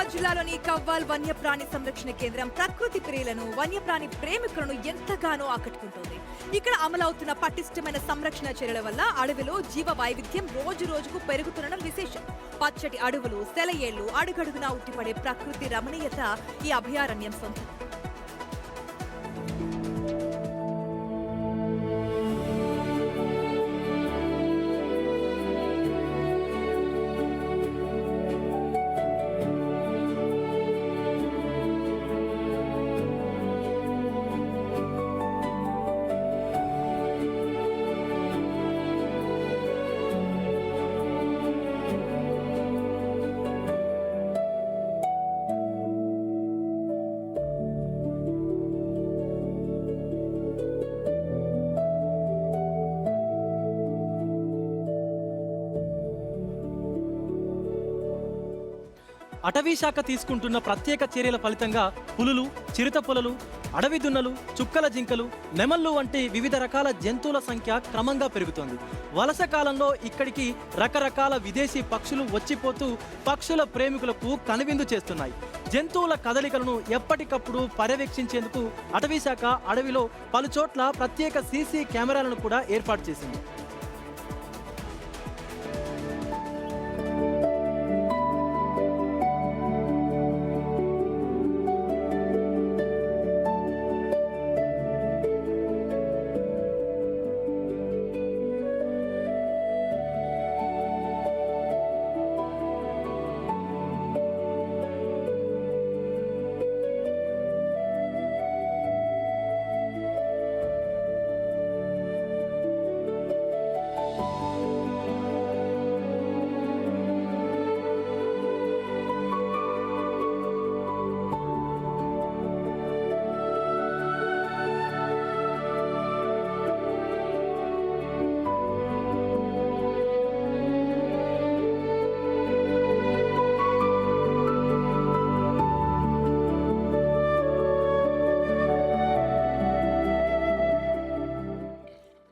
నిజామాబాద్ జిల్లాలోని కవ్వాల్ వన్యప్రాణి సంరక్షణ కేంద్రం ప్రకృతి ప్రియులను వన్యప్రాణి ప్రేమికులను ఎంతగానో ఆకట్టుకుంటోంది. ఇక్కడ అమలవుతున్న పటిష్టమైన సంరక్షణ చర్యల వల్ల అడవిలో జీవ వైవిధ్యం రోజు రోజుకు పెరుగుతుండడం విశేషం. పచ్చటి అడవులు, సెలయేళ్లు, అడుగడుగునా ఉట్టిపడే ప్రకృతి రమణీయత ఈ అభయారణ్యం సొంతం. అటవీ శాఖ తీసుకుంటున్న ప్రత్యేక చర్యల ఫలితంగా పులులు, చిరుత పులులు, అడవి దున్నలు, చుక్కల జింకలు, నెమళ్ళు వంటి వివిధ రకాల జంతువుల సంఖ్య క్రమంగా పెరుగుతోంది. వలస కాలంలో ఇక్కడికి రకరకాల విదేశీ పక్షులు వచ్చిపోతూ పక్షుల ప్రేమికులకు కనువిందు చేస్తున్నాయి. జంతువుల కదలికలను ఎప్పటికప్పుడు పర్యవేక్షించేందుకు అటవీ శాఖ అడవిలో పలుచోట్ల ప్రత్యేక సీసీ కెమెరాలను కూడా ఏర్పాటు చేసింది.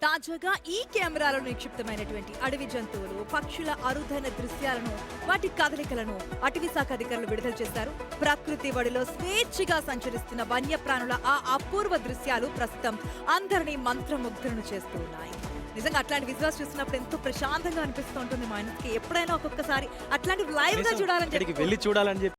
తాజాగా ఈ కెమెరాలో నిక్షిప్తమైనటువంటి అడవి జంతువులు, పక్షుల అరుదైన దృశ్యాలను, వాటి కదలికలను అటవీ శాఖ అధికారులు విడుదల చేశారు. ప్రకృతి ఒడిలో స్వేచ్ఛగా సంచరిస్తున్న వన్యప్రాణుల ఆ అపూర్వ దృశ్యాలు ప్రస్తుతం అందరినీ మంత్రముగ్ధులను చేస్తూ ఉన్నాయి. నిజంగా అట్లాంటి విజువల్స్ చూసినప్పుడు ఎంతో ప్రశాంతంగా అనిపిస్తూ ఉంటుంది మనకి. ఎప్పుడైనా ఒక్కొక్కసారి అట్లాంటి లైవ్ గా చూడాలని వెళ్ళి చూడాలని